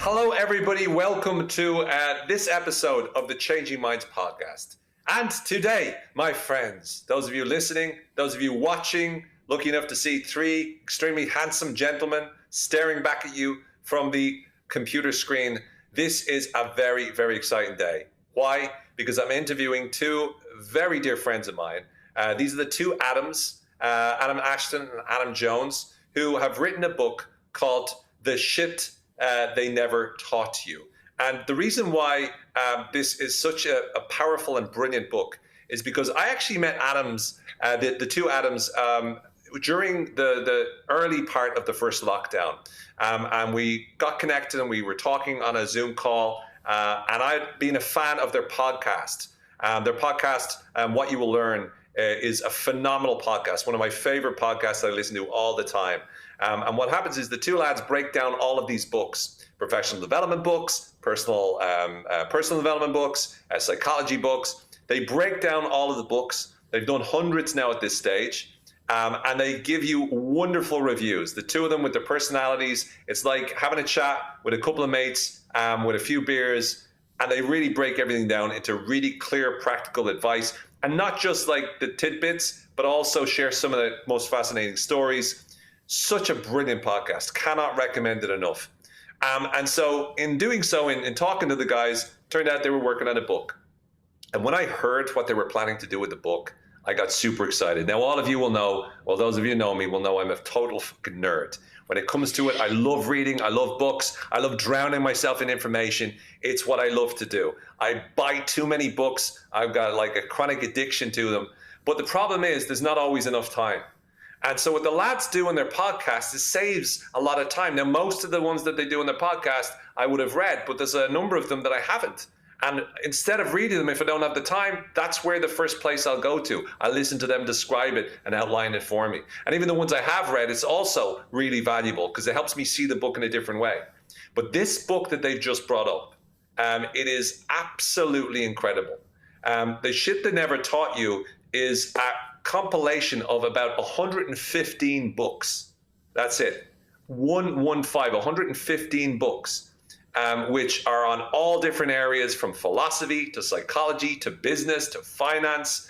Hello, everybody. Welcome to this episode of the Changing Minds podcast. And today, my friends, those of you listening, those of you watching, lucky enough to see three extremely handsome gentlemen staring back at you from the computer screen, this is a very, very exciting day. Why? Because I'm interviewing two very dear friends of mine. These are the two Adams, Adam Ashton and Adam Jones, who have written a book called The Shit They Never Taught You. And the reason why this is such a powerful and brilliant book is because I actually met Adams, the two Adams, during the early part of the first lockdown. And we got connected and we were talking on a Zoom call. And I'd been a fan of their podcast. Their podcast, What You Will Learn, is a phenomenal podcast, one of my favorite podcasts that I listen to all the time. And what happens is the two lads break down all of these books, professional development books, personal development books, psychology books. They break down all of the books. They've done hundreds now at this stage. And they give you wonderful reviews. The two of them with their personalities, it's like having a chat with a couple of mates with a few beers, and they really break everything down into really clear, practical advice. And not just like the tidbits, but also share some of the most fascinating stories. Such a brilliant podcast. Cannot recommend it enough. And so in doing so, in talking to the guys, turned out they were working on a book. And when I heard what they were planning to do with the book, I got super excited. Now, all of you will know, well, those of you who know me will know I'm a total fucking nerd. When it comes to it, I love reading, I love books, I love drowning myself in information. It's what I love to do. I buy too many books. I've got like a chronic addiction to them. But the problem is there's not always enough time. And so what the lads do in their podcast is saves a lot of time. Now, most of the ones that they do in their podcast, I would have read, but there's a number of them that I haven't. And instead of reading them, if I don't have the time, that's where the first place I'll go to. I listen to them describe it and outline it for me. And even the ones I have read, it's also really valuable because it helps me see the book in a different way. But this book that they've just brought up, it is absolutely incredible. The Shit They Never Taught You is a compilation of about 115 books. That's it. 115 books. Which are on all different areas, from philosophy to psychology to business to finance.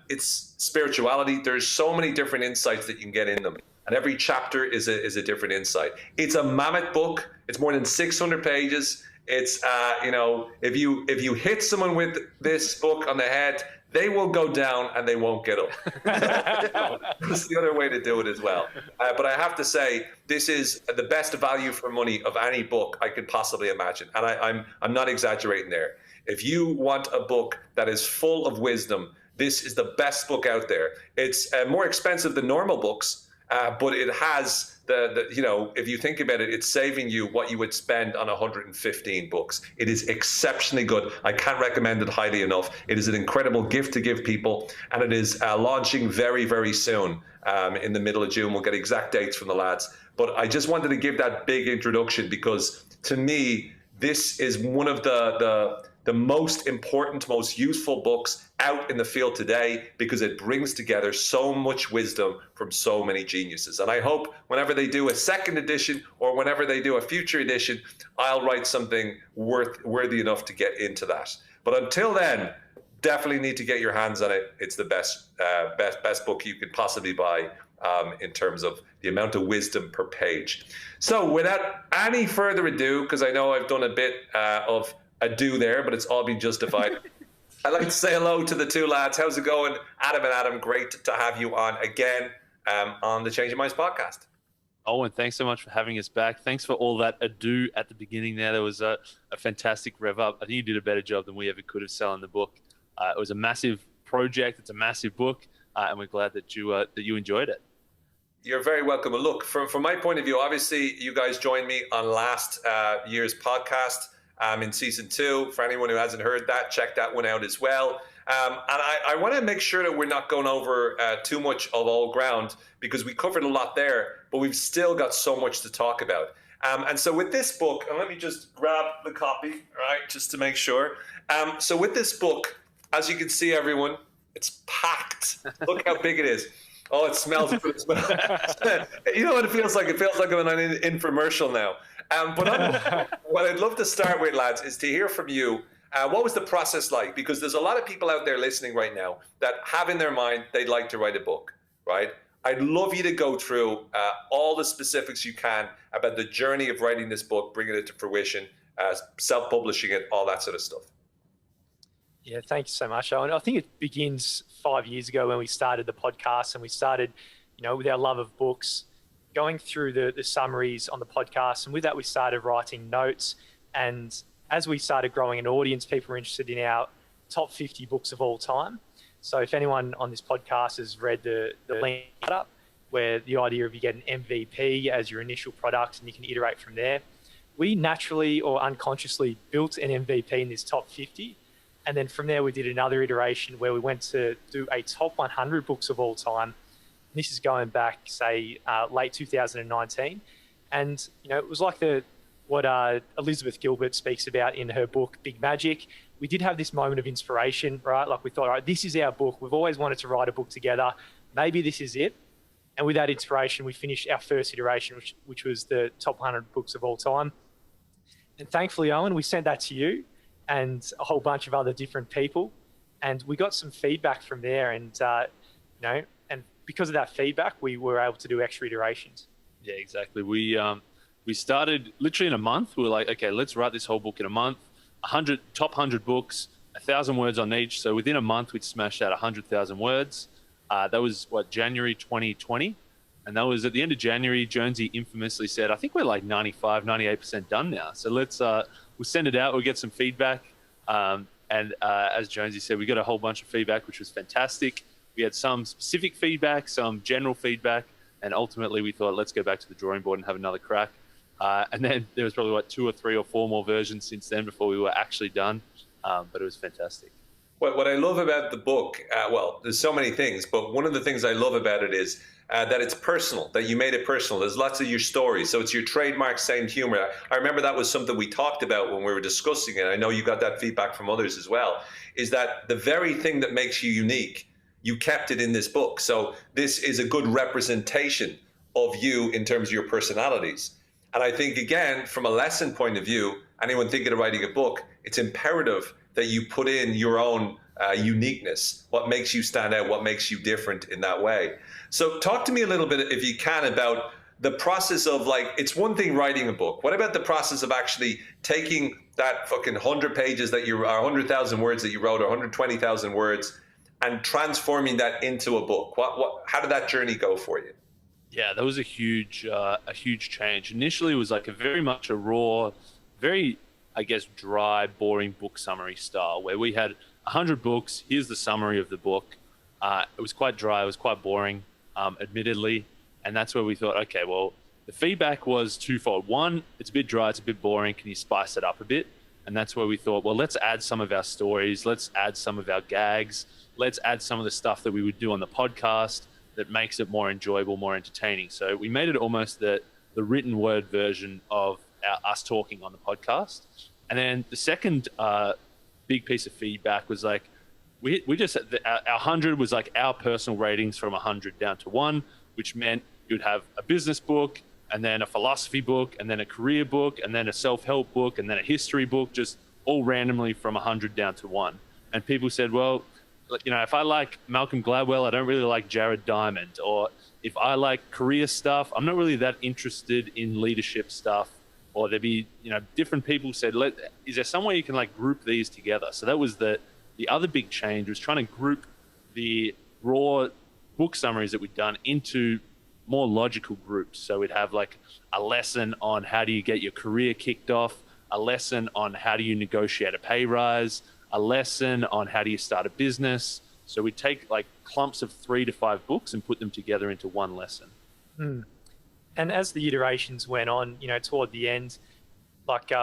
It's spirituality. There's so many different insights that you can get in them. And every chapter is a different insight. It's a mammoth book. It's more than 600 pages. It's, if you hit someone with this book on the head, they will go down and they won't get up. That's the other way to do it as well. But I have to say, this is the best value for money of any book I could possibly imagine. And I'm not exaggerating there. If you want a book that is full of wisdom, this is the best book out there. It's more expensive than normal books, but it has if you think about it, it's saving you what you would spend on 115 books. It is exceptionally good. I can't recommend it highly enough. It is an incredible gift to give people, and it is launching very, very soon in the middle of June. We'll get exact dates from the lads. But I just wanted to give that big introduction because, to me, this is one of the most important, most useful books out in the field today because it brings together so much wisdom from so many geniuses. And I hope whenever they do a second edition or whenever they do a future edition, I'll write something worthy enough to get into that. But until then, definitely need to get your hands on it. It's the best book you could possibly buy in terms of the amount of wisdom per page. So without any further ado, because I know I've done a bit of ado there, but it's all been justified. I'd like to say hello to the two lads. How's it going? Adam and Adam, great to have you on again on the Changing Minds podcast. Owen, thanks so much for having us back. Thanks for all that ado at the beginning there. There was a fantastic rev up. I think you did a better job than we ever could of selling the book. It was a massive project. It's a massive book, and we're glad that you enjoyed it. You're very welcome. And look, from my point of view, obviously you guys joined me on last year's podcast in season 2. For anyone who hasn't heard that, check that one out as well. And I want to make sure that we're not going over too much of old ground because we covered a lot there, but we've still got so much to talk about. And so with this book, and let me just grab the copy, right, just to make sure. So with this book, as you can see, everyone, it's packed. Look how big it is. Oh, it smells good. You know what it feels like? It feels like I'm in an infomercial now. But what I'd love to start with, lads, is to hear from you. What was the process like? Because there's a lot of people out there listening right now that have in their mind they'd like to write a book, right? I'd love you to go through all the specifics you can about the journey of writing this book, bringing it to fruition, self-publishing it, all that sort of stuff. Yeah, thanks so much, Owen. I think it begins 5 years ago when we started the podcast, and we started, with our love of books, going through the summaries on the podcast. And with that, we started writing notes. And as we started growing an audience, people were interested in our top 50 books of all time. So if anyone on this podcast has read the link up, where the idea of you get an MVP as your initial product and you can iterate from there, we naturally or unconsciously built an MVP in this top 50. And then from there, we did another iteration where we went to do a top 100 books of all time. This is going back, say, late 2019. And, it was like what Elizabeth Gilbert speaks about in her book, Big Magic. We did have this moment of inspiration, right? Like we thought, all right, this is our book. We've always wanted to write a book together. Maybe this is it. And with that inspiration, we finished our first iteration, which was the top 100 books of all time. And thankfully, Owen, we sent that to you and a whole bunch of other different people. And we got some feedback from there. And, and because of that feedback, we were able to do extra iterations. Yeah, exactly. We started literally in a month. We were like, okay, let's write this whole book in a month. Top 100 books, 1,000 words on each. So within a month, we'd smashed out 100,000 words. That was January 2020. And that was at the end of January. Jonesy infamously said, I think we're like 95, 98% done now. So we'll send it out. We'll get some feedback. As Jonesy said, we got a whole bunch of feedback, which was fantastic. We had some specific feedback, some general feedback. And ultimately we thought, let's go back to the drawing board and have another crack. And then there was probably 2 or 3 or 4 more versions since then before we were actually done. But it was fantastic. What I love about the book, there's so many things, but one of the things I love about it is that it's personal, that you made it personal. There's lots of your stories. So it's your trademark same humor. I remember that was something we talked about when we were discussing it. I know you got that feedback from others as well, is that the very thing that makes you unique, you kept it in this book. So this is a good representation of you in terms of your personalities. And I think, again, from a lesson point of view, anyone thinking of writing a book, it's imperative that you put in your own uniqueness, what makes you stand out, what makes you different in that way. So talk to me a little bit, if you can, about the process of, it's one thing writing a book. What about the process of actually taking that fucking 100 pages or 100,000 words that you wrote, or 120,000 words, and transforming that into a book? How did that journey go for you? Yeah, that was a huge change. Initially, it was very much a raw, very, dry, boring book summary style, where we had 100 books. Here's the summary of the book. It was quite dry. It was quite boring, admittedly. And that's where we thought, okay, well, the feedback was twofold. One, it's a bit dry. It's a bit boring. Can you spice it up a bit? And that's where we thought, well, let's add some of our stories. Let's add some of our gags. Let's add some of the stuff that we would do on the podcast that makes it more enjoyable, more entertaining. So we made it almost the written word version of us talking on the podcast. And then the second big piece of feedback was we just, our 100 was our personal ratings from 100 down to 1, which meant you'd have a business book, and then a philosophy book, and then a career book, and then a self-help book, and then a history book, just all randomly from 100 down to 1. And people said, well, if I like Malcolm Gladwell, I don't really like Jared Diamond. Or if I like career stuff, I'm not really that interested in leadership stuff. Or there'd be, different people said, is there some way you can group these together? So that was the other big change, was trying to group the raw book summaries that we'd done into more logical groups. So we'd have a lesson on how do you get your career kicked off, a lesson on how do you negotiate a pay rise, a lesson on how do you start a business. So we'd take clumps of 3 to 5 books and put them together into one lesson. And as the iterations went on, toward the end,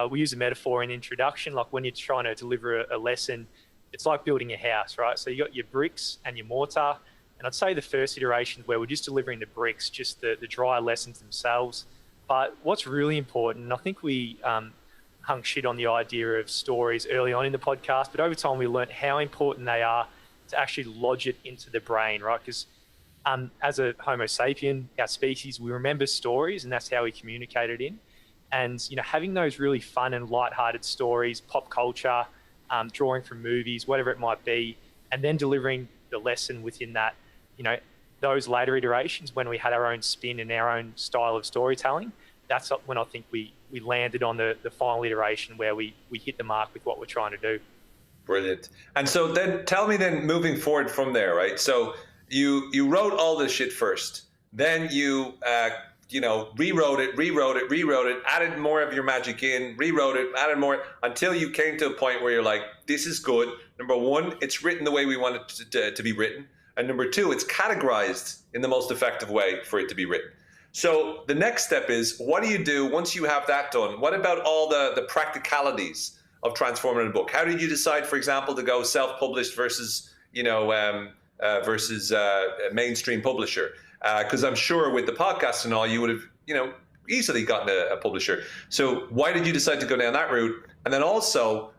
we use a metaphor in the introduction, when you're trying to deliver a lesson, it's like building a house, right? So you got your bricks and your mortar. And I'd say the first iteration where we're just delivering the bricks, just the dry lessons themselves. But what's really important, and I think we hung shit on the idea of stories early on in the podcast, but over time we learned how important they are to actually lodge it into the brain, right? Because as a Homo sapien, our species, we remember stories, and that's how we communicate it in. And, having those really fun and lighthearted stories, pop culture, drawing from movies, whatever it might be, and then delivering the lesson within that, those later iterations when we had our own spin and our own style of storytelling, that's when I think we landed on the final iteration where we hit the mark with what we're trying to do. Brilliant. And so then tell me then moving forward from there, right? So you wrote all this shit first, then you rewrote it, added more of your magic in, rewrote it, added more until you came to a point where you're like, this is good. Number one, it's written the way we want it to be written. And number two, it's categorized in the most effective way for it to be written. So the next step is, what do you do once you have that done? What about all the practicalities of transforming a book? How did you decide, for example, to go self-published versus mainstream publisher? Because I'm sure with the podcast and all, you would have easily gotten a publisher. So why did you decide to go down that route? And then also,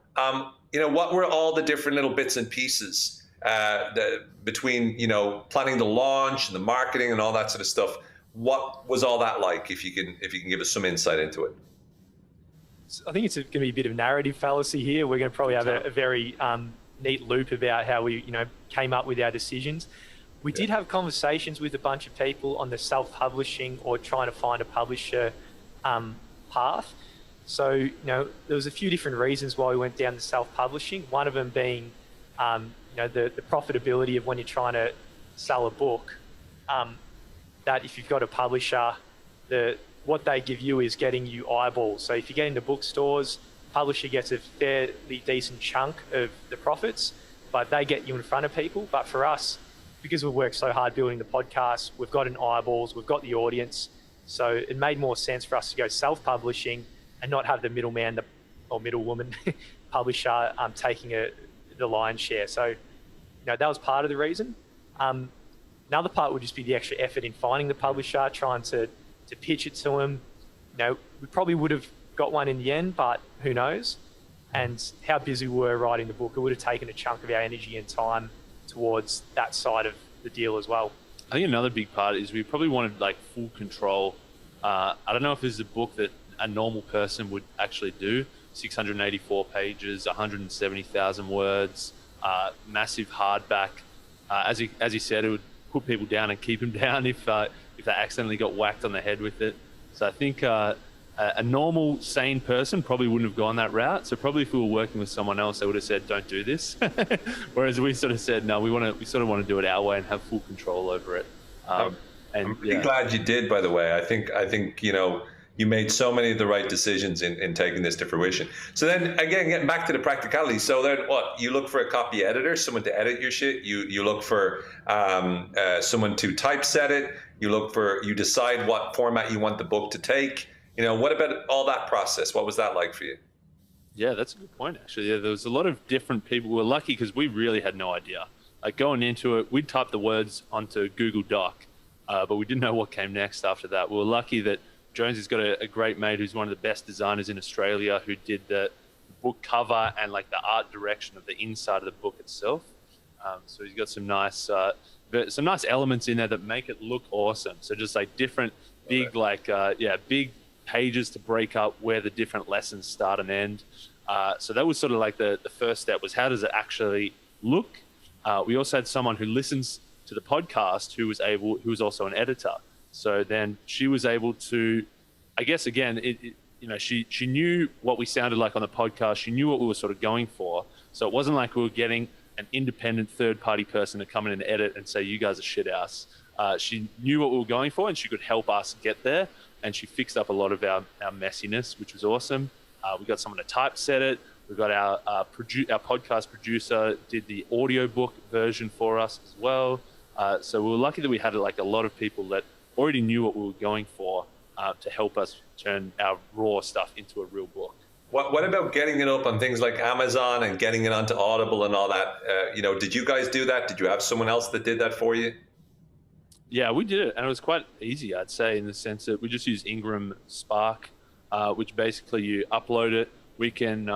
what were all the different little bits and pieces between planning the launch and the marketing and all that sort of stuff? What was all that like? If you can give us some insight into it. I think it's going to be a bit of narrative fallacy here. We're going to probably have a very neat loop about how we, came up with our decisions. We did have conversations with a bunch of people on the self-publishing or trying to find a publisher path. So, there was a few different reasons why we went down the self-publishing. One of them being, the profitability of when you're trying to sell a book. That if you've got a publisher, what they give you is getting you eyeballs. So if you get into bookstores, publisher gets a fairly decent chunk of the profits, but they get you in front of people. But for us, because we've worked so hard building the podcast, we've got an eyeballs, we've got the audience. So it made more sense for us to go self-publishing and not have the middleman or middlewoman publisher taking the lion's share. So, that was part of the reason. Another part would just be the extra effort in finding the publisher, trying to pitch it to them. We probably would have got one in the end, but who knows? And how busy we were writing the book, it would have taken a chunk of our energy and time towards that side of the deal as well. I think another big part is we probably wanted full control. I don't know if this is a book that a normal person would actually do. 684 pages, 170,000 words, massive hardback. As he said, it would put people down and keep them down if they accidentally got whacked on the head with it. So I think a normal, sane person probably wouldn't have gone that route. So probably if we were working with someone else, they would have said, don't do this. Whereas we sort of said, no, we sort of want to do it our way and have full control over it. I'm really glad you did, by the way. I think you made so many of the right decisions in taking this to fruition. So then, again, getting back to the practicality. So then what? You look for a copy editor, someone to edit your shit. You look for someone to typeset it. You decide what format you want the book to take. What about all that process? What was that like for you? Yeah, that's a good point, actually. Yeah, there was a lot of different people. We were lucky because we really had no idea. Going into it, we'd type the words onto Google Doc, but we didn't know what came next after that. We were lucky that Jones has got a great mate who's one of the best designers in Australia who did the book cover and the art direction of the inside of the book itself. So he's got some nice elements in there that make it look awesome. So just different big big pages to break up where the different lessons start and end. So that was sort of the first step was how does it actually look? We also had someone who listens to the podcast who was also an editor. So then she was able to, I guess, again, she knew what we sounded like on the podcast. She knew what we were sort of going for. So it wasn't like we were getting an independent third-party person to come in and edit and say, you guys are shit ass. She knew what we were going for and she could help us get there. And she fixed up a lot of our messiness, which was awesome. We got someone to typeset it. We got our podcast producer did the audiobook version for us as well. So we were lucky that we had a lot of people that already knew what we were going for to help us turn our raw stuff into a real book. What about getting it up on things like Amazon and getting it onto Audible and all that? Did you guys do that? Did you have someone else that did that for you? Yeah, we did it, and it was quite easy, I'd say, in the sense that we just use Ingram Spark, which basically you upload it. We can,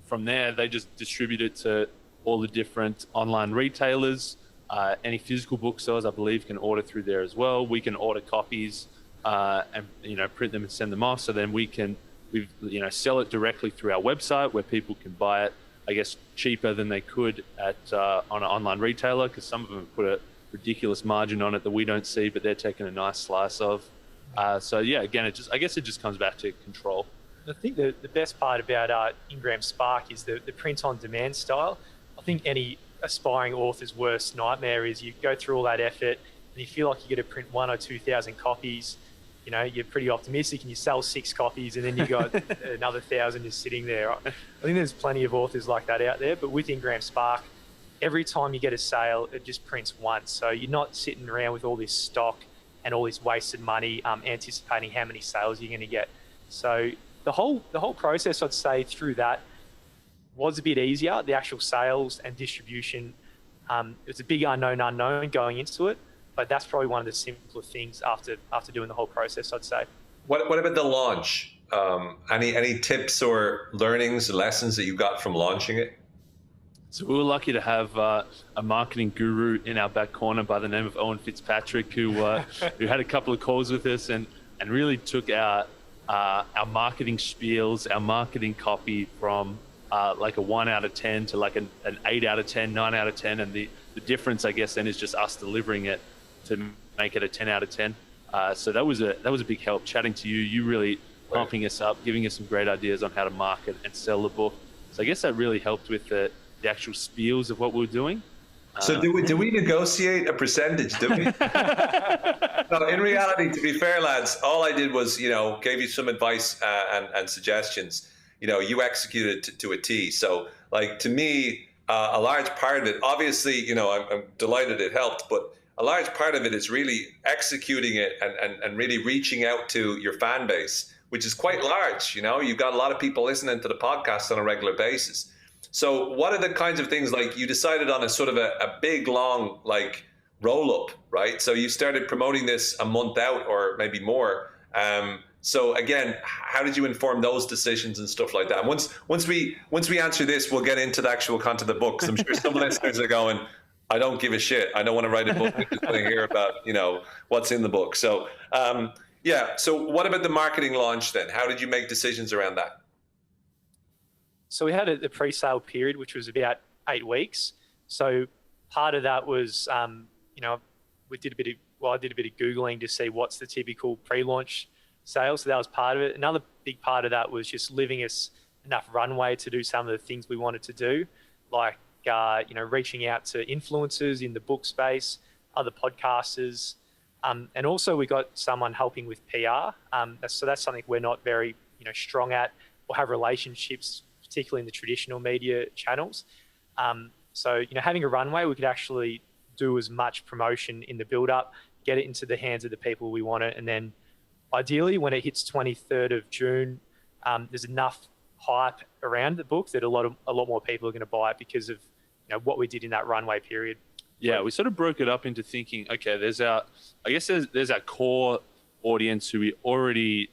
from there, they just distribute it to all the different online retailers. Any physical bookstores, I believe, can order through there as well. We can order copies and print them and send them off. So then we sell it directly through our website where people can buy it, I guess, cheaper than they could at on an online retailer, because some of them put a ridiculous margin on it that we don't see, but they're taking a nice slice of. So yeah, again, I guess it just comes back to control. I think the best part about Ingram Spark is the print-on-demand style. I think any aspiring author's worst nightmare is you go through all that effort and you feel like you get to print 1,000 or 2,000 copies. You're pretty optimistic and you sell 6 copies and then you got another 1,000 just sitting there. I think there's plenty of authors like that out there, but with Ingram Spark, every time you get a sale, it just prints once. So you're not sitting around with all this stock and all this wasted money anticipating how many sales you're going to get. So the whole process, I'd say, through that was a bit easier. The actual sales and distribution, it's a big unknown going into it, but that's probably one of the simpler things after doing the whole process, I'd say. What about the launch? Any tips or learnings, lessons that you got from launching it? So we were lucky to have a marketing guru in our back corner by the name of Owen Fitzpatrick, who had a couple of calls with us and really took our marketing spiels, our marketing copy from like a 1 out of 10 to like an 8 out of 10, 9 out of 10. And the difference, I guess, then is just us delivering it to make it a 10 out of 10. So that was a big help, chatting to you. You really pumping us up, giving us some great ideas on how to market and sell the book. So I guess that really helped with the actual spiels of what we were doing. So do we negotiate a percentage, do we? No, in reality, to be fair, lads, all I did was, gave you some advice and suggestions. You executed to a T. So, like, to me, a large part of it, obviously, I'm delighted it helped, but a large part of it is really executing it and really reaching out to your fan base, which is quite large. You've got a lot of people listening to the podcast on a regular basis. So what are the kinds of things, like, you decided on a sort of a big, long, like, roll up, right? So you started promoting this a month out or maybe more. So again, how did you inform those decisions and stuff like that? And once we answer this, we'll get into the actual content of the book, because I'm sure some listeners are going, I don't give a shit. I don't want to write a book. I just want to hear about, what's in the book. So So what about the marketing launch then? How did you make decisions around that? So we had the pre-sale period, which was about 8 weeks. So part of that was, I did a bit of Googling to see what's the typical pre-launch sale. So that was part of it. Another big part of that was just leaving us enough runway to do some of the things we wanted to do, like, reaching out to influencers in the book space, other podcasters. And also we got someone helping with PR. So that's something we're not very, strong at or have relationships, particularly in the traditional media channels. So having a runway, we could actually do as much promotion in the build-up, get it into the hands of the people we want it, and then ideally when it hits 23rd of June, there's enough hype around the book that a lot more people are going to buy it because of what we did in that runway period. Yeah, we sort of broke it up into thinking, okay, there's our core audience who we already,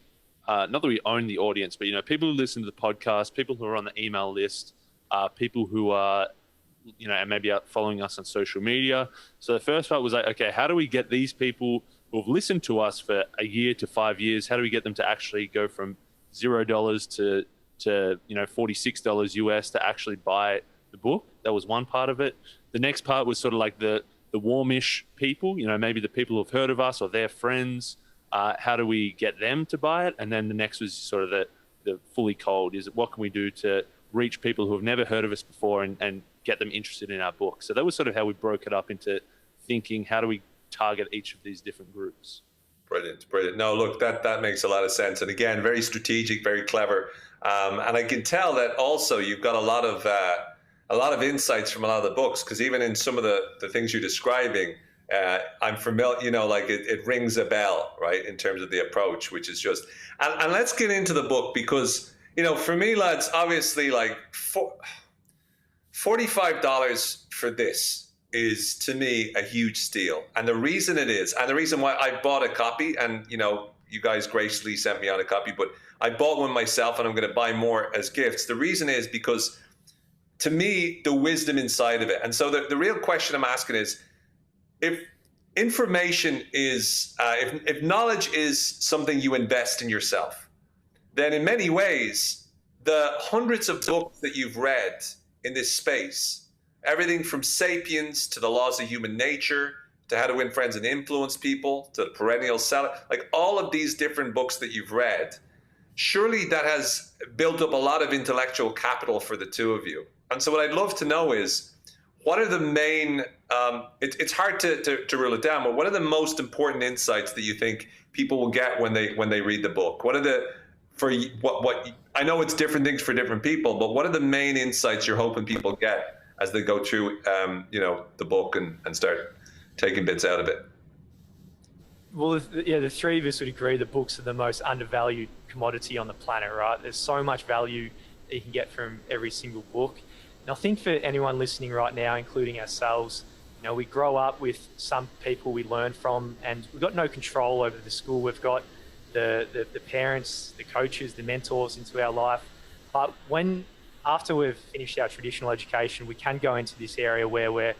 not that we own the audience, but people who listen to the podcast, people who are on the email list, people who are, and maybe are following us on social media. So the first part was like, okay, how do we get these people who have listened to us for a year to 5 years? How do we get them to actually go from $0 to $46 US to actually buy the book? That was one part of it. The next part was sort of like the warmish people, maybe the people who've heard of us or their friends. How do we get them to buy it? And then the next was sort of the fully cold. Is what can we do to reach people who have never heard of us before and get them interested in our book? So that was sort of how we broke it up into thinking, how do we target each of these different groups? Brilliant. No, look, that makes a lot of sense. And again, very strategic, very clever. And I can tell that also you've got a lot of insights from a lot of the books, because even in some of the things you're describing, I'm familiar, it rings a bell, right, in terms of the approach, which is just, and let's get into the book, because, for me, lads, obviously, like, $45 for this is, to me, a huge steal. And the reason it is, and the reason why I bought a copy, and, you guys graciously sent me on a copy, but I bought one myself and I'm going to buy more as gifts. The reason is because, to me, the wisdom inside of it. And so the real question I'm asking is, if information is, if knowledge is something you invest in yourself, then in many ways, the hundreds of books that you've read in this space, everything from Sapiens to the laws of human nature, to how to win friends and influence people, to the perennial seller, like all of these different books that you've read, surely that has built up a lot of intellectual capital for the two of you. And so what I'd love to know is, what are the main, it's hard to rule it down, but what are the most important insights that you think people will get when they read the book? What are the, what I know it's different things for different people, but what are the main insights you're hoping people get as they go through, the book and start taking bits out of it? Well, the three of us would agree that books are the most undervalued commodity on the planet, right? There's so much value that you can get from every single book. And I think for anyone listening right now, including ourselves, we grow up with some people we learn from, and we've got no control over the school. We've got the parents, the coaches, the mentors into our life. But after we've finished our traditional education, we can go into this area where we're,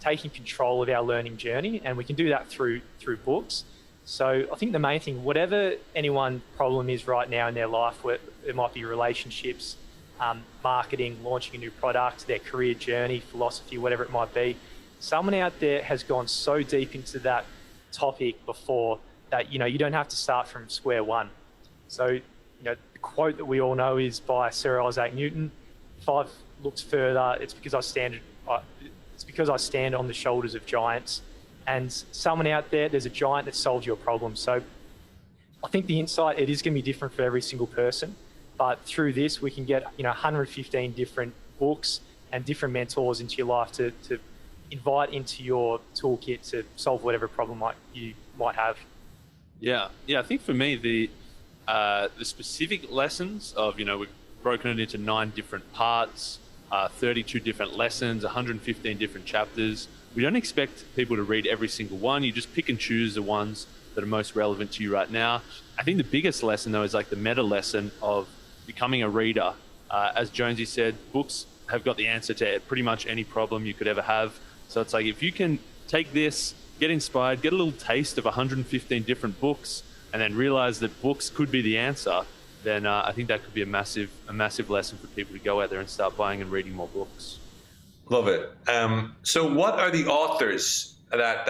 taking control of our learning journey, and we can do that through books. So I think the main thing, whatever anyone's problem is right now in their life, where it might be relationships, marketing, launching a new product, their career journey, philosophy, whatever it might be, someone out there has gone so deep into that topic before that, you don't have to start from square one. So, the quote that we all know is by Sir Isaac Newton: "If I've looked further, it's because I stand on the shoulders of giants." And someone out there's a giant that solves your problem. So I think the insight, it is going to be different for every single person. But through this, we can get 115 different books and different mentors into your life to invite into your toolkit to solve whatever problem you might have. Yeah. I think for me, the specific lessons of, we've broken it into 9 different parts, 32 different lessons, 115 different chapters. We don't expect people to read every single one. You just pick and choose the ones that are most relevant to you right now. I think the biggest lesson, though, is like the meta lesson of becoming a reader. As Jonesy said, books have got the answer to pretty much any problem you could ever have. So it's like, if you can take this, get inspired, get a little taste of 115 different books, and then realize that books could be the answer, then I think that could be a massive lesson for people to go out there and start buying and reading more books. Love it. So what are the authors that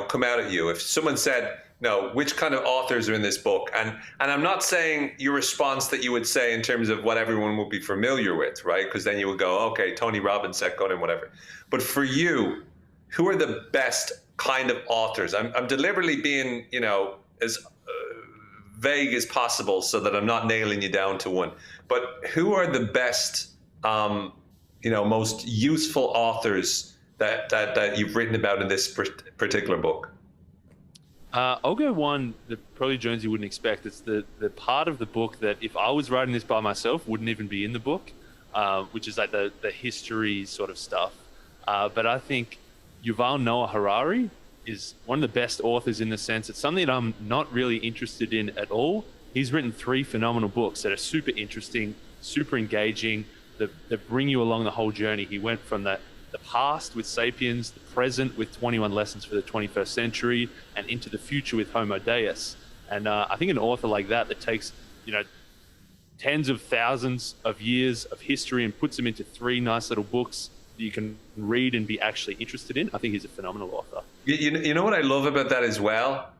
come out at you? If someone said, no, which kind of authors are in this book? And I'm not saying your response that you would say in terms of what everyone would be familiar with, right? Because then you would go, okay, Tony Robbins, Seth Godin, whatever. But for you, who are the best kind of authors? I'm deliberately being, as vague as possible so that I'm not nailing you down to one. But who are the best, most useful authors that you've written about in this particular book? I'll go one that probably Jonesy wouldn't expect. It's the part of the book that if I was writing this by myself wouldn't even be in the book, which is like the history sort of stuff. But I think Yuval Noah Harari is one of the best authors in the sense it's something that I'm not really interested in at all. He's written 3 phenomenal books that are super interesting, super engaging, that bring you along the whole journey. He went from the past with Sapiens, the present with 21 Lessons for the 21st Century, and into the future with Homo Deus. And I think an author like that takes, tens of thousands of years of history and puts them into 3 nice little books that you can read and be actually interested in, I think he's a phenomenal author. You know what I love about that as well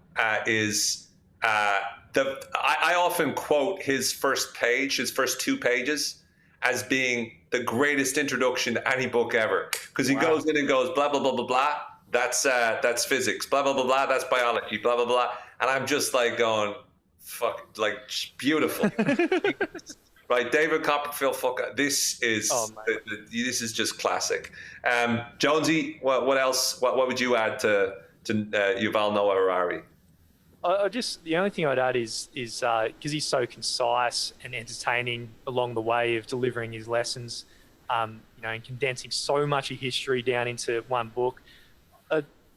is I often quote his first 2 pages as being the greatest introduction to any book ever, because he goes in and goes blah blah blah blah blah. That's physics. Blah blah blah blah. That's biology. Blah blah blah. And I'm just like going, fuck, like beautiful. Right, David Copperfield. Fuck, this is this is just classic. Jonesy, what else? What would you add to Yuval Noah Harari? The only thing I'd add is because he's so concise and entertaining along the way of delivering his lessons, and condensing so much of history down into one book.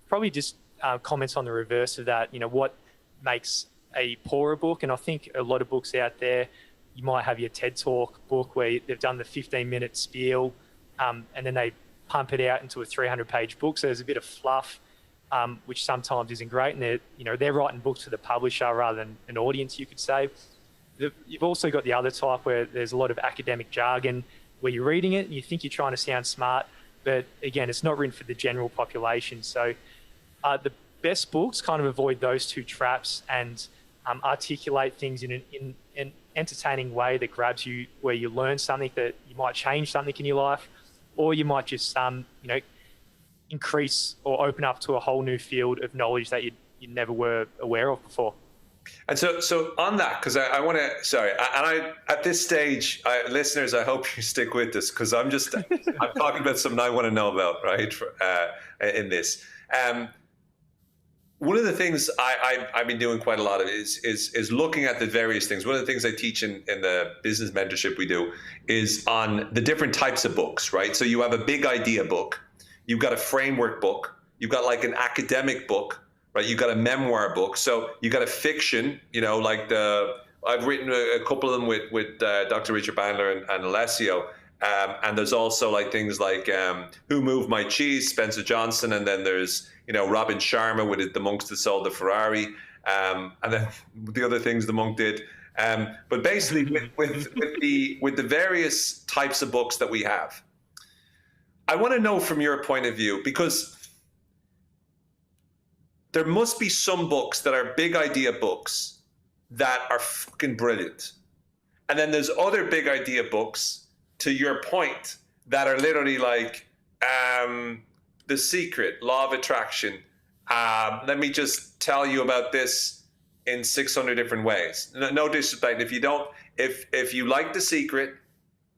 Probably just comments on the reverse of that. What makes a poorer book, and I think a lot of books out there, you might have your TED Talk book where they've done the 15-minute spiel, and then they pump it out into a 300-page book. So there's a bit of fluff, which sometimes isn't great. And they're writing books for the publisher rather than an audience, you could say. You've also got the other type where there's a lot of academic jargon where you're reading it and you think you're trying to sound smart, but again, it's not written for the general population. So the best books kind of avoid those two traps and articulate things in an entertaining way that grabs you, where you learn something, that you might change something in your life, or you might just increase or open up to a whole new field of knowledge that you never were aware of before. And so on that, because I want to, at this stage, listeners, I hope you stick with this, because I'm talking about something I want to know about, right, in this. One of the things I've been doing quite a lot of is looking at the various things. One of the things I teach in the business mentorship we do is on the different types of books, right? So you have a big idea book, you've got a framework book, you've got like an academic book, right? You've got a memoir book. So you got a fiction, I've written a couple of them with Dr. Richard Bandler and Alessio. And there's also like things like Who Moved My Cheese, Spencer Johnson. And then there's, Robin Sharma with The Monks That Sold the Ferrari. And then the other things the monk did. But basically with the various types of books that we have, I want to know from your point of view, because there must be some books that are big idea books that are fucking brilliant. And then there's other big idea books, to your point, that are literally like The Secret, Law of Attraction. Let me just tell you about this in 600 different ways. No disrespect. If you like The Secret,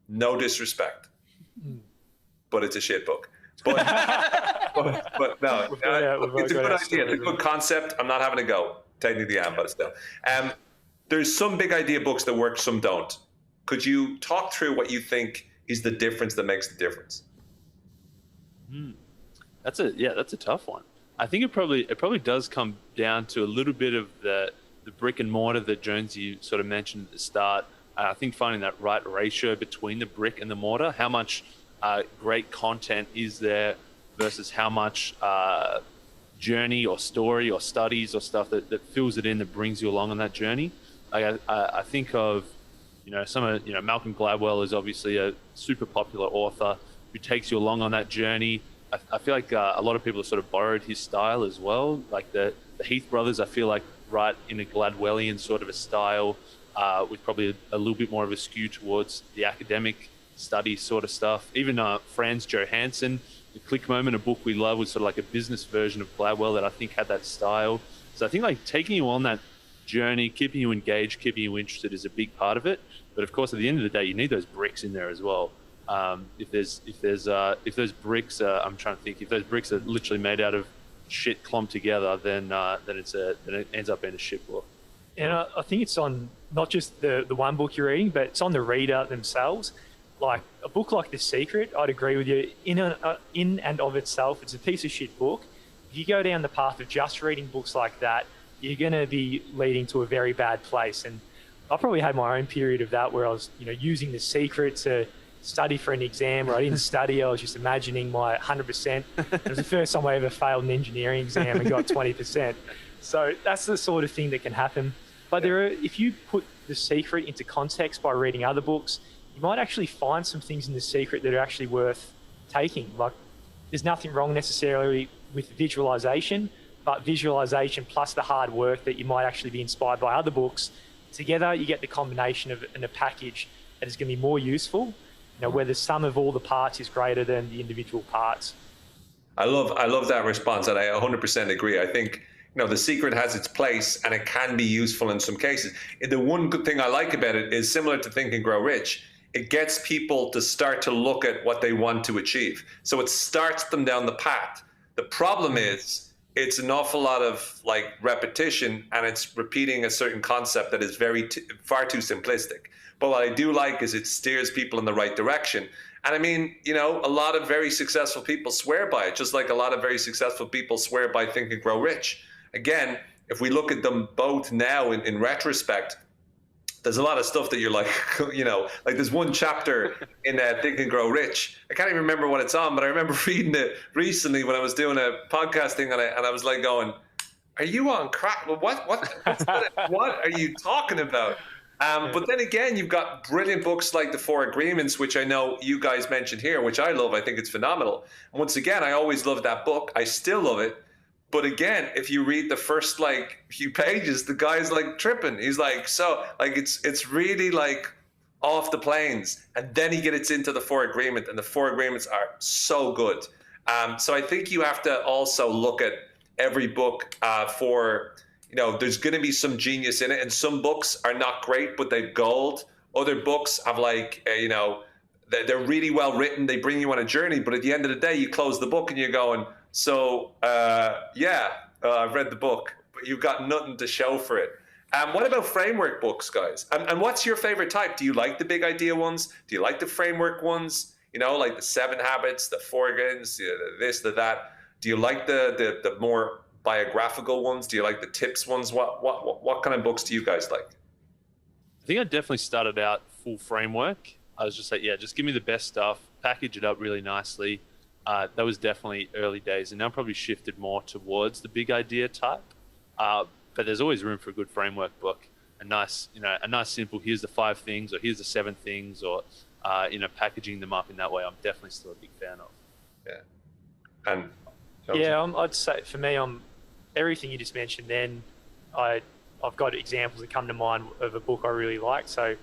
no disrespect. But it's a shit book. But no, it's a good idea. It's a good concept. I'm not having a go. Technically, I am, but still. There's some big idea books that work, some don't. Could you talk through what you think is the difference that makes the difference? That's a tough one. I think it probably does come down to a little bit of the brick and mortar that Jones, you sort of mentioned at the start. I think finding that right ratio between the brick and the mortar, how much great content is there versus how much journey or story or studies or stuff that fills it in, that brings you along on that journey. I think of, Malcolm Gladwell is obviously a super popular author who takes you along on that journey. I feel like a lot of people have sort of borrowed his style as well. Like the Heath brothers, I feel like write in a Gladwellian sort of a style, with probably a little bit more of a skew towards the academic study sort of stuff. Even Franz Johansson, The Click Moment, a book we love, was sort of like a business version of Gladwell that I think had that style. So I think like taking you on that journey, keeping you engaged, keeping you interested is a big part of it. But of course, at the end of the day, you need those bricks in there as well. If those bricks, I'm trying to think, if those bricks are literally made out of shit clumped together, then it ends up being a shit book. And I think it's on not just the one book you're reading, but it's on the reader themselves. Like a book like The Secret, I'd agree with you. In and of itself, it's a piece of shit book. If you go down the path of just reading books like that, you're going to be leading to a very bad place. And I probably had my own period of that where I was, using The Secret to study for an exam, or I didn't study. I was just imagining my 100%. It was the first time I ever failed an engineering exam and got 20%. So that's the sort of thing that can happen. But if you put The Secret into context by reading other books, you might actually find some things in The Secret that are actually worth taking. Like, there's nothing wrong necessarily with visualization, but visualization plus the hard work that you might actually be inspired by other books, together you get the combination of in a package that is going to be more useful, where the sum of all the parts is greater than the individual parts. I love that response, and I 100% agree. I think The Secret has its place, and it can be useful in some cases. The one good thing I like about it is, similar to Think and Grow Rich, it gets people to start to look at what they want to achieve. So it starts them down the path. The problem is it's an awful lot of repetition, and it's repeating a certain concept that is far too simplistic. But what I do like is it steers people in the right direction. And I mean, a lot of very successful people swear by it, just like a lot of very successful people swear by Think and Grow Rich. Again, if we look at them both now in retrospect, there's a lot of stuff that you're like, like there's one chapter in Think and Grow Rich. I can't even remember what it's on, but I remember reading it recently when I was doing a podcasting on it, and I was like going, are you on crack? What are you talking about? But then again, you've got brilliant books like The Four Agreements, which I know you guys mentioned here, which I love. I think it's phenomenal. And once again, I always loved that book. I still love it. But again, if you read the first few pages, the guy's like tripping. He's like, it's really like off the planes. And then he gets into The Four Agreements, and The Four Agreements are so good. So I think you have to also look at every book for, there's going to be some genius in it, and some books are not great, but they're gold. Other books have they're really well written. They bring you on a journey, but at the end of the day, you close the book and you're going, I've read the book, but you've got nothing to show for it. What about framework books, guys? And what's your favorite type? Do you like the big idea ones? Do you like the framework ones? Like the 7 Habits, the 4 Agreements, this, that. Do you like the more biographical ones? Do you like the tips ones? What kind of books do you guys like? I think I definitely started out full framework. I was just like, just give me the best stuff, package it up really nicely. That was definitely early days, and now probably shifted more towards the big idea type. But there's always room for a good framework book. A nice simple, here's the 5 things, or here's the 7 things, or packaging them up in that way. I'm definitely still a big fan of. Yeah. And I'd say for me, everything you just mentioned. Then I've got examples that come to mind of a book I really like. So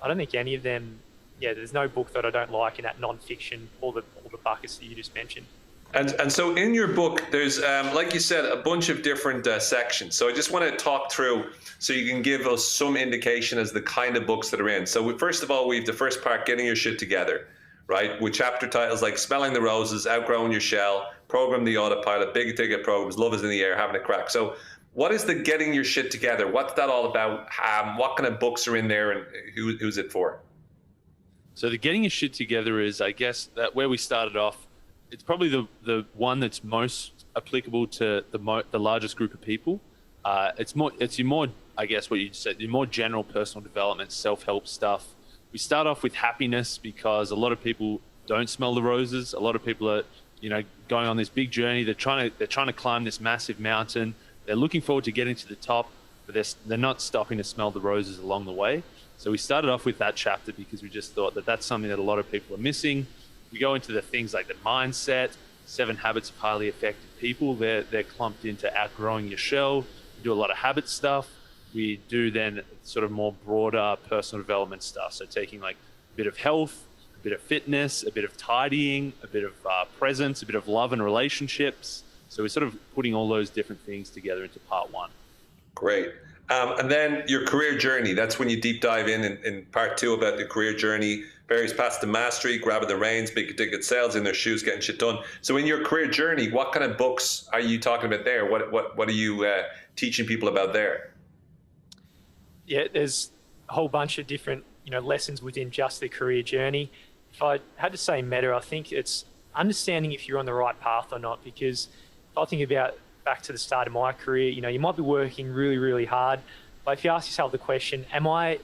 I don't think any of them. Yeah, there's no book that I don't like in that non-fiction, all the buckets that you just mentioned. And so in your book, there's, like you said, a bunch of different sections. So I just want to talk through so you can give us some indication as the kind of books that are in. So first of all, we have the first part, getting your shit together, right? With chapter titles like Smelling the Roses, Outgrowing Your Shell, Program the Autopilot, Big Ticket Programs, Love is in the Air, Having a Crack. So what is the getting your shit together? What's that all about? What kind of books are in there, and who's it for? So the getting your shit together is, I guess, that where we started off. It's probably the one that's most applicable to the largest group of people. It's your more, I guess, what you said, your more general personal development, self-help stuff. We start off with happiness because a lot of people don't smell the roses. A lot of people are, going on this big journey. They're trying to climb this massive mountain. They're looking forward to getting to the top, but they're not stopping to smell the roses along the way. So we started off with that chapter because we just thought that that's something that a lot of people are missing. We go into the things like the mindset, 7 Habits of Highly Effective People. They're clumped into Outgrowing Your Shell. We do a lot of habit stuff. We do then sort of more broader personal development stuff. So taking like a bit of health, a bit of fitness, a bit of tidying, a bit of presence, a bit of love and relationships. So we're sort of putting all those different things together into part 1. Great. And then your career journey, that's when you deep dive in part 2 about the career journey, various paths to mastery, grabbing the reins, big ticket sales, in their shoes, getting shit done. So in your career journey, what kind of books are you talking about there? What are you teaching people about there? Yeah, there's a whole bunch of different lessons within just the career journey. If I had to say meta, I think it's understanding if you're on the right path or not, because if I think about back to the start of my career, you might be working really, really hard, but if you ask yourself the question, am I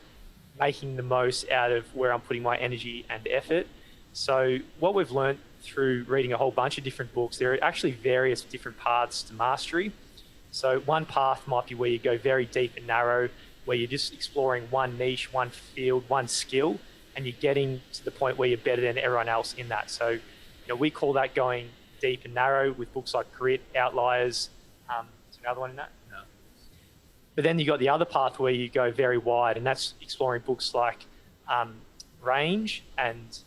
making the most out of where I'm putting my energy and effort? So what we've learned through reading a whole bunch of different books, there are actually various different paths to mastery. So one path might be where you go very deep and narrow, where you're just exploring one niche, one field, one skill, and you're getting to the point where you're better than everyone else in that. So we call that going deep and narrow with books like Grit, Outliers. Is another one in that? No. But then you got the other path where you go very wide, and that's exploring books like Range and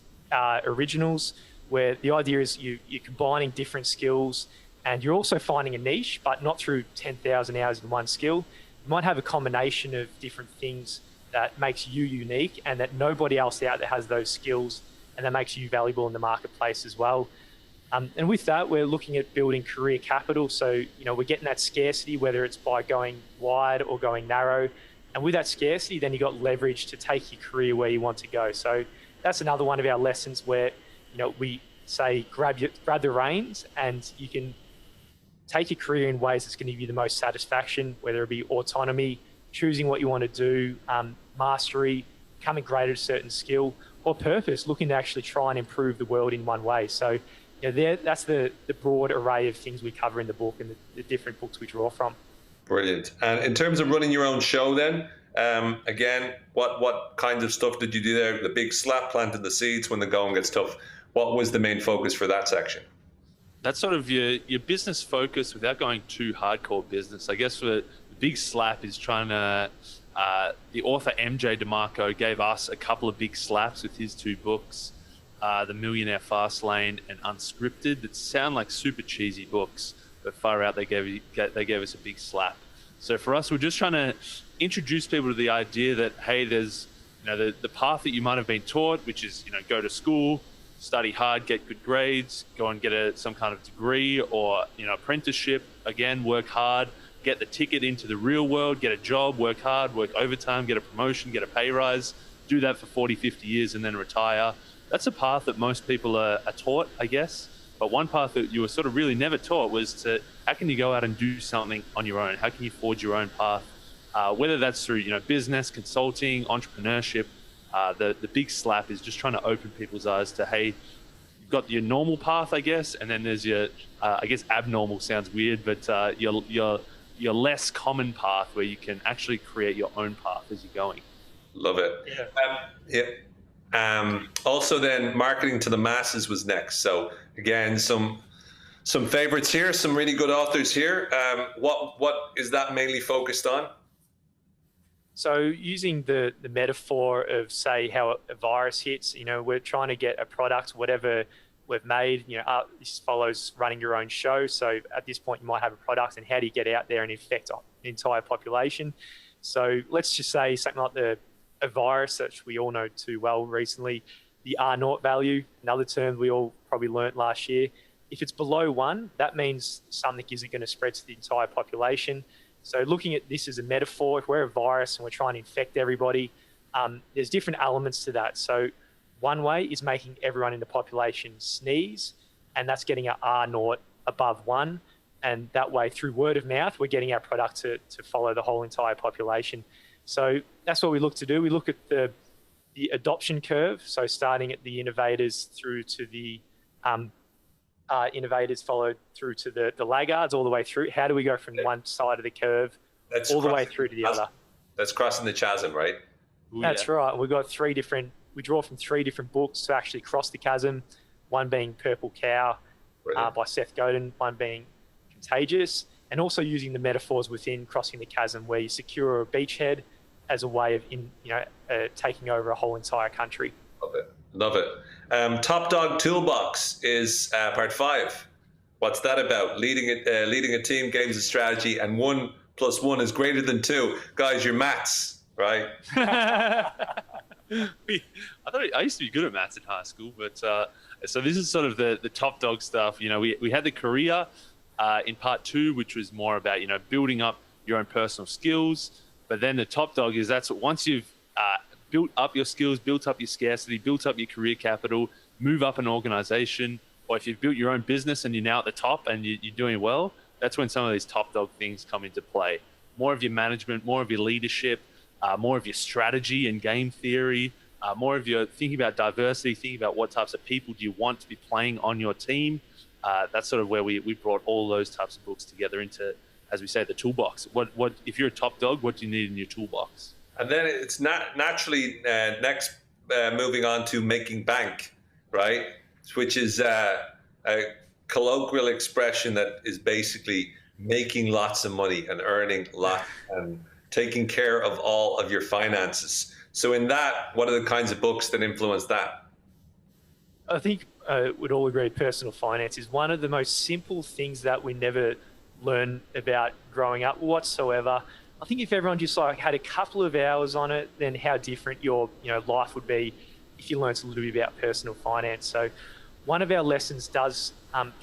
Originals, where the idea is you're combining different skills, and you're also finding a niche, but not through 10,000 hours in one skill. You might have a combination of different things that makes you unique, and that nobody else out there has those skills, and that makes you valuable in the marketplace as well. And with that, we're looking at building career capital. So, we're getting that scarcity, whether it's by going wide or going narrow. And with that scarcity, then you got leverage to take your career where you want to go. So that's another one of our lessons where, we say grab the reins, and you can take your career in ways that's going to give you the most satisfaction, whether it be autonomy, choosing what you want to do, mastery, becoming great at a certain skill, or purpose, looking to actually try and improve the world in one way. So that's the broad array of things we cover in the book and the different books we draw from. Brilliant. And in terms of running your own show then, again, what kinds of stuff did you do there? The big slap, planting the seeds when the going gets tough. What was the main focus for that section? That's sort of your business focus without going too hardcore business. I guess the big slap is trying to, the author MJ DeMarco gave us a couple of big slaps with his two books, The Millionaire Fastlane and Unscripted, that sound like super cheesy books, but far out they gave us a big slap. So for us, we're just trying to introduce people to the idea that, hey, there's the path that you might have been taught, which is go to school, study hard, get good grades, go and get some kind of degree or apprenticeship, again, work hard, get the ticket into the real world, get a job, work hard, work overtime, get a promotion, get a pay rise, do that for 40, 50 years and then retire. That's a path that most people are taught, I guess. But one path that you were sort of really never taught was how can you go out and do something on your own? How can you forge your own path? Whether that's through business, consulting, entrepreneurship. The big slap is just trying to open people's eyes to, hey, you've got your normal path, I guess, and then there's your, I guess abnormal sounds weird, but your less common path where you can actually create your own path as you're going. Love it. Also then, marketing to the masses was next. So again, some favorites here, some really good authors here. What is that mainly focused on? So using the metaphor of, say, how a virus hits, we're trying to get a product, whatever we've made, this follows running your own show. So at this point, you might have a product, and how do you get out there and infect the entire population? So let's just say something like a virus that we all know too well recently, the R0 value, another term we all probably learnt last year. If it's below 1, that means something isn't going to spread to the entire population. So looking at this as a metaphor, if we're a virus and we're trying to infect everybody, there's different elements to that. So one way is making everyone in the population sneeze, and that's getting our R0 above 1. And that way, through word of mouth, we're getting our product to follow the whole entire population. So that's what we look to do. We look at the adoption curve, so starting at the innovators through to the innovators followed through to the laggards, all the way through. How do we go from one side of the curve all the way through to the other? That's crossing the chasm, right? Ooh, that's right. We draw from 3 different books to actually cross the chasm, one being Purple Cow by Seth Godin, one being Contagious, and also using the metaphors within crossing the chasm, where you secure a beachhead as a way of taking over a whole entire country. Love it. Top Dog Toolbox is part 5. What's that about? Leading a team, games of strategy, and 1 + 1 is greater than 2. Guys, your maths, right? I used to be good at maths in high school, but so this is sort of the top dog stuff. We had the career in part 2, which was more about building up your own personal skills. But then the top dog is once you've built up your skills, built up your scarcity, built up your career capital, move up an organization, or if you've built your own business and you're now at the top and you're doing well, that's when some of these top dog things come into play. More of your management, more of your leadership, more of your strategy and game theory, more of your thinking about diversity, thinking about what types of people do you want to be playing on your team. That's sort of where we brought all those types of books together into, as we say, the toolbox. What if you're a top dog, what do you need in your toolbox? And then it's naturally next moving on to making bank, right? Which is a colloquial expression that is basically making lots of money and earning lots and taking care of all of your finances. So in that, what are the kinds of books that influence that? I think we'd all agree personal finance is one of the most simple things that we never learn about growing up whatsoever. I think if everyone just had a couple of hours on it, then how different your life would be if you learnt a little bit about personal finance. So one of our lessons does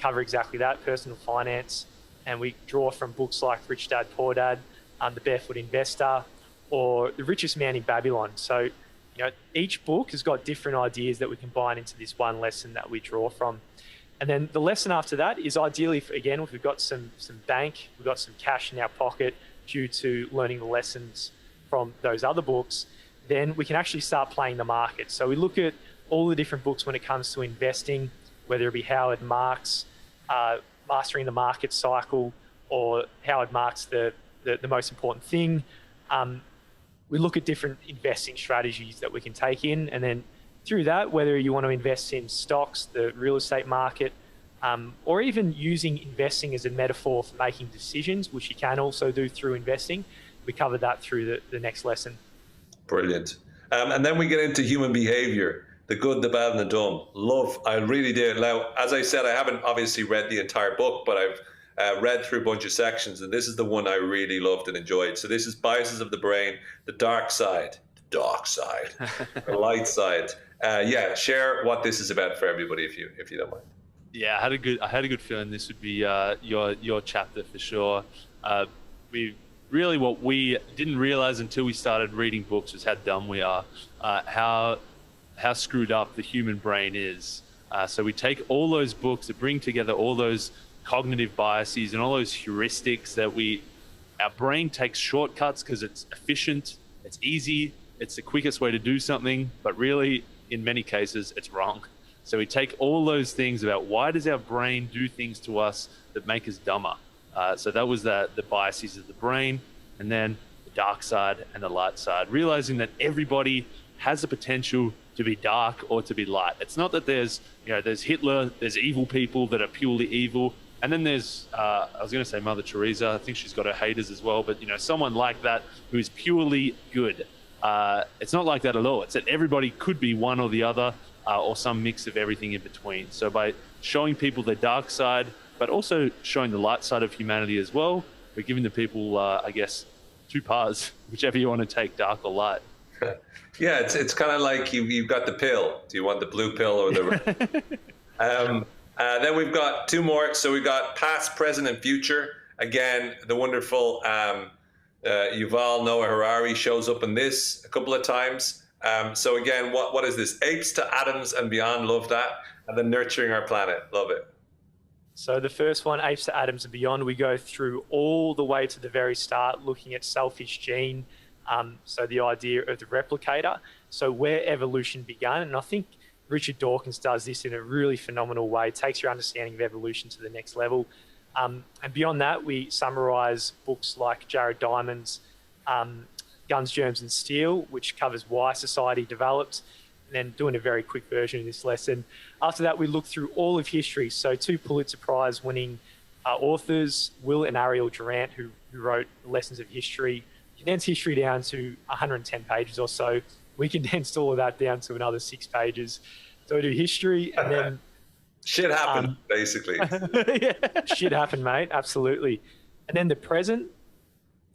cover exactly that, personal finance, and we draw from books like Rich Dad, Poor Dad, The Barefoot Investor, or The Richest Man in Babylon. So each book has got different ideas that we combine into this one lesson that we draw from. And then the lesson after that is ideally, again, if we've got some bank, we've got some cash in our pocket due to learning the lessons from those other books, then we can actually start playing the market. So we look at all the different books when it comes to investing, whether it be Howard Marks, Mastering the Market Cycle, or Howard Marks, the most important thing. We look at different investing strategies that we can take in, and then through that, whether you want to invest in stocks, the real estate market, or even using investing as a metaphor for making decisions, which you can also do through investing. We covered that through the next lesson. Brilliant. And then we get into human behavior, the good, the bad, and the dumb. I really did. Now, as I said, I haven't obviously read the entire book, but I've read through a bunch of sections, and this is the one I really loved and enjoyed. So this is Biases of the Brain, the dark side, the light side. Share what this is about for everybody, if you don't mind. Yeah, I had a good feeling this would be your chapter for sure. What we didn't realize until we started reading books was how dumb we are, how screwed up the human brain is. So we take all those books that bring together all those cognitive biases and all those heuristics that our brain takes shortcuts because it's efficient, it's easy, it's the quickest way to do something, but really, in many cases, it's wrong. So we take all those things about why does our brain do things to us that make us dumber. So that was the biases of the brain, and then the dark side and the light side, realizing that everybody has the potential to be dark or to be light. It's not that there's Hitler, there's evil people that are purely evil, and then there's, I was going to say Mother Teresa, I think she's got her haters as well, but someone like that who's purely good. It's not like that at all. It's that everybody could be one or the other, or some mix of everything in between. So by showing people the dark side, but also showing the light side of humanity as well, we're giving the people, I guess, two paths, whichever you want to take, dark or light. Yeah, it's kind of like you've got the pill. Do you want the blue pill or the red? Then we've got two more. So we've got past, present, and future. Again, the wonderful Yuval Noah Harari shows up in this a couple of times. So again, what is this? Apes to Atoms and Beyond, love that. And then Nurturing Our Planet, love it. So the first one, Apes to Atoms and Beyond, we go through all the way to the very start, looking at selfish gene. So the idea of the replicator. So where evolution began, and I think Richard Dawkins does this in a really phenomenal way, takes your understanding of evolution to the next level. And beyond that, we summarize books like Jared Diamond's Guns, Germs and Steel, which covers why society developed, and then doing a very quick version of this lesson. After that, we look through all of history. So two Pulitzer Prize winning authors, Will and Ariel Durant, who wrote Lessons of History, condensed history down to 110 pages or so. We condensed all of that down to another 6 pages. So we do history, and then shit happened, basically. Yeah, shit happened, mate. Absolutely. And then the present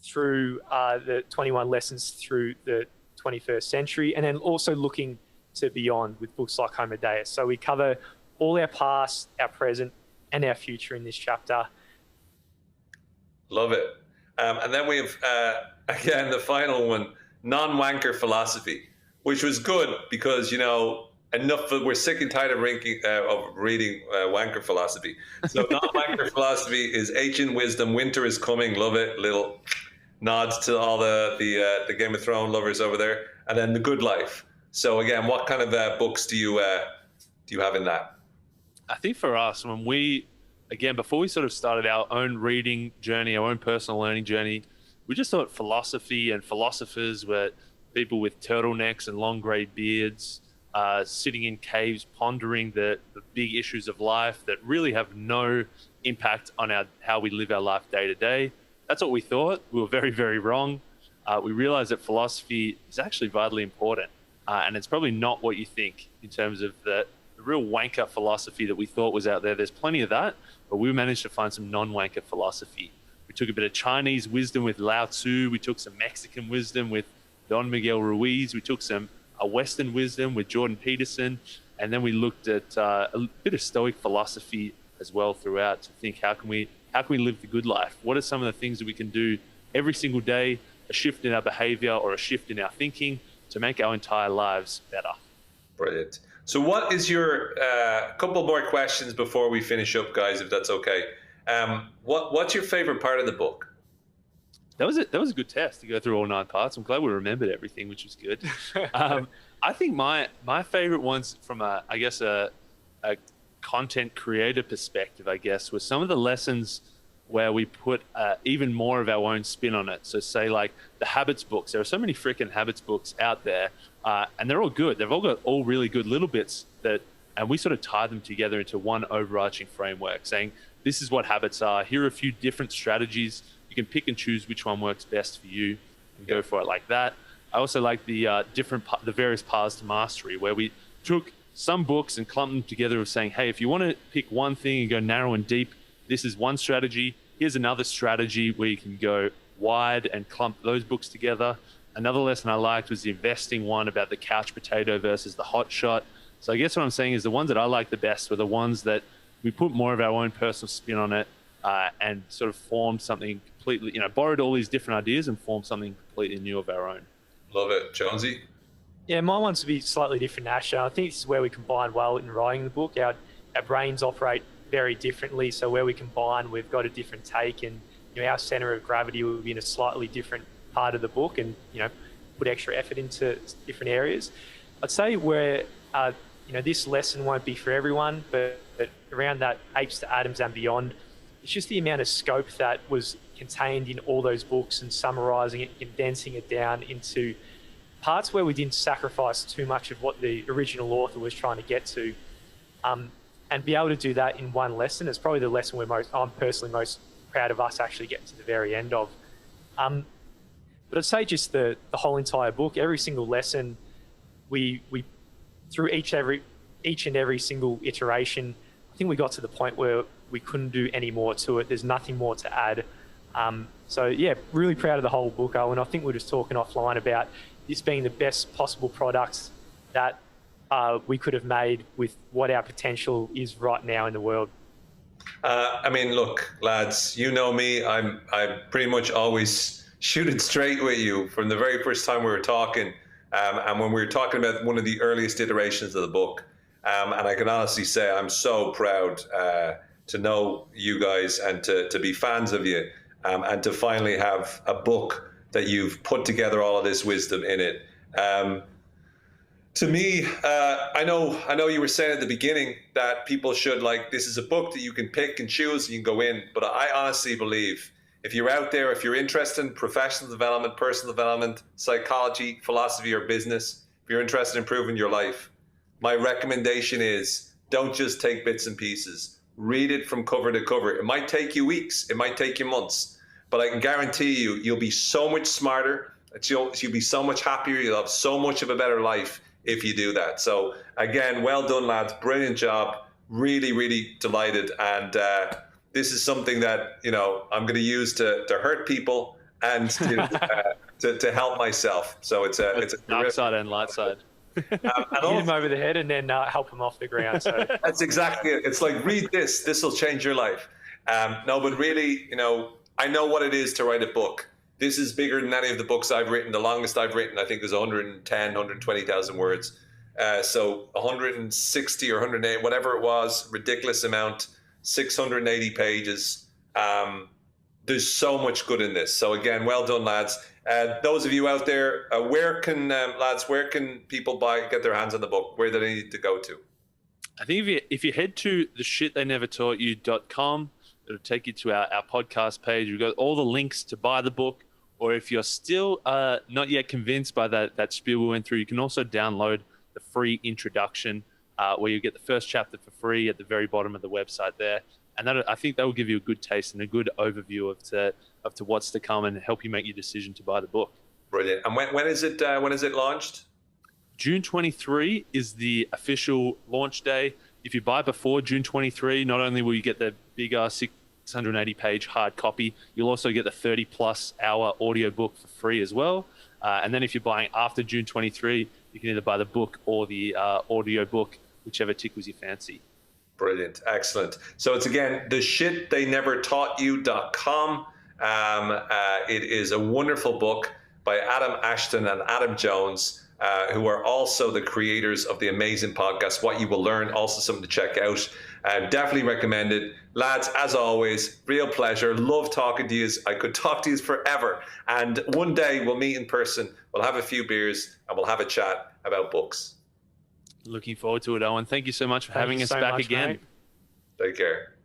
through the 21 lessons through the 21st century, and then also looking to beyond with books like Homo Deus. So we cover all our past, our present, and our future in this chapter. Love it. And then we have, again, the final one, non-wanker philosophy, which was good because, we're sick and tired of reading wanker philosophy. So non-wanker philosophy is ancient wisdom, winter is coming, love it, little nods to all the Game of Thrones lovers over there. And then the good life. So again, what kind of books do you have in that? I think for us, before we sort of started our own reading journey, our own personal learning journey, we just thought philosophy and philosophers were people with turtlenecks and long grey beards, sitting in caves pondering the big issues of life that really have no impact on how we live our life day to day. That's what we thought. We were very, very wrong. We realized that philosophy is actually vitally important, and it's probably not what you think in terms of the real wanker philosophy that we thought was out there. There's plenty of that, but we managed to find some non-wanker philosophy. We took a bit of Chinese wisdom with Lao Tzu. We took some Mexican wisdom with Don Miguel Ruiz. We took some Western wisdom with Jordan Peterson. And then we looked at a bit of Stoic philosophy as well throughout to think, how can we live the good life? What are some of the things that we can do every single day, a shift in our behavior or a shift in our thinking to make our entire lives better? Brilliant. So what is your, couple more questions before we finish up, guys, if that's okay. What's your favorite part of the book? That was a good test to go through all 9 parts. I'm glad we remembered everything, which was good. I think my favorite ones from a content creator perspective, I guess, were some of the lessons where we put even more of our own spin on it. So say like the habits books. There are so many freaking habits books out there, and they're all good. They've all got all really good little bits and we sort of tie them together into one overarching framework, saying this is what habits are. Here are a few different strategies. You can pick and choose which one works best for you and go for it like that. I also like the various paths to mastery, where we took some books and clumped them together of saying, hey, if you want to pick one thing and go narrow and deep, this is one strategy. Here's another strategy where you can go wide and clump those books together. Another lesson I liked was the investing one about the couch potato versus the hot shot. So I guess what I'm saying is the ones that I like the best were the ones that we put more of our own personal spin on it, and sort of formed something completely, borrowed all these different ideas and formed something completely new of our own. Love it. Jonesy? Yeah, my one's to be slightly different, Ash. I think this is where we combine well in writing the book. Our brains operate very differently, so where we combine, we've got a different take, and our center of gravity will be in a slightly different part of the book, and put extra effort into different areas. I'd say where this lesson won't be for everyone, but around that Apes to Atoms and beyond, it's just the amount of scope that was contained in all those books and summarizing it, condensing it down into parts where we didn't sacrifice too much of what the original author was trying to get to, and be able to do that in one lesson is probably the lesson I'm personally most proud of us actually getting to the very end of. But I'd say just the whole entire book, every single lesson, we through each and every single iteration, I think we got to the point where we couldn't do any more to it. There's nothing more to add. So yeah, really proud of the whole book, Owen. I think we're just talking offline about this being the best possible product that we could have made with what our potential is right now in the world. Look, lads, you know me. I'm pretty much always shooting straight with you from the very first time we were talking. And when we were talking about one of the earliest iterations of the book, and I can honestly say I'm so proud to know you guys and to be fans of you, and to finally have a book that you've put together all of this wisdom in it. To me, I know you were saying at the beginning that people should, this is a book that you can pick and choose and you can go in, but I honestly believe if you're out there, if you're interested in professional development, personal development, psychology, philosophy, or business, if you're interested in improving your life, my recommendation is don't just take bits and pieces. Read it from cover to cover. It might take you weeks. It might take you months. But I can guarantee you'll be so much smarter. You'll be so much happier. You'll have so much of a better life if you do that. So again, well done, lads. Brilliant job. Really, really delighted. And this is something that I'm going to use to hurt people and to help myself. So it's a dark side and light side. Hit him over the head and then help him off the ground. So that's exactly it. It's like, read this. This will change your life. No, but really, I know what it is to write a book. This is bigger than any of the books I've written. The longest I've written, I think, is 110, 120,000 words. So 160 or 108, whatever it was, ridiculous amount. 680 pages. There's so much good in this. So again, well done, lads. Those of you out there, where can people get their hands on the book? Where do they need to go to? I think if you head to theshittheynevertaughtyou.com, it'll take you to our podcast page. We've got all the links to buy the book. Or if you're still not yet convinced by that spiel we went through, you can also download the free introduction, where you get the first chapter for free at the very bottom of the website there. And I think that will give you a good taste and a good overview of to what's to come and help you make your decision to buy the book. Brilliant. And when is it launched? June 23 is the official launch day. If you buy before June 23, not only will you get the bigger 680-page hard copy, you'll also get the 30-plus hour audiobook for free as well. And then if you're buying after June 23, you can either buy the book or the audiobook, whichever tickles your fancy. Brilliant. Excellent. So it's, again, theshittheynevertaughtyou.com. It is a wonderful book by Adam Ashton and Adam Jones, who are also the creators of the amazing podcast, What You Will Learn, also something to check out. Definitely recommend it. Lads, as always, real pleasure. Love talking to you. I could talk to you forever. And one day we'll meet in person. We'll have a few beers and we'll have a chat about books. Looking forward to it, Owen. Thank you so much for having us so back much, again. mate. Take care.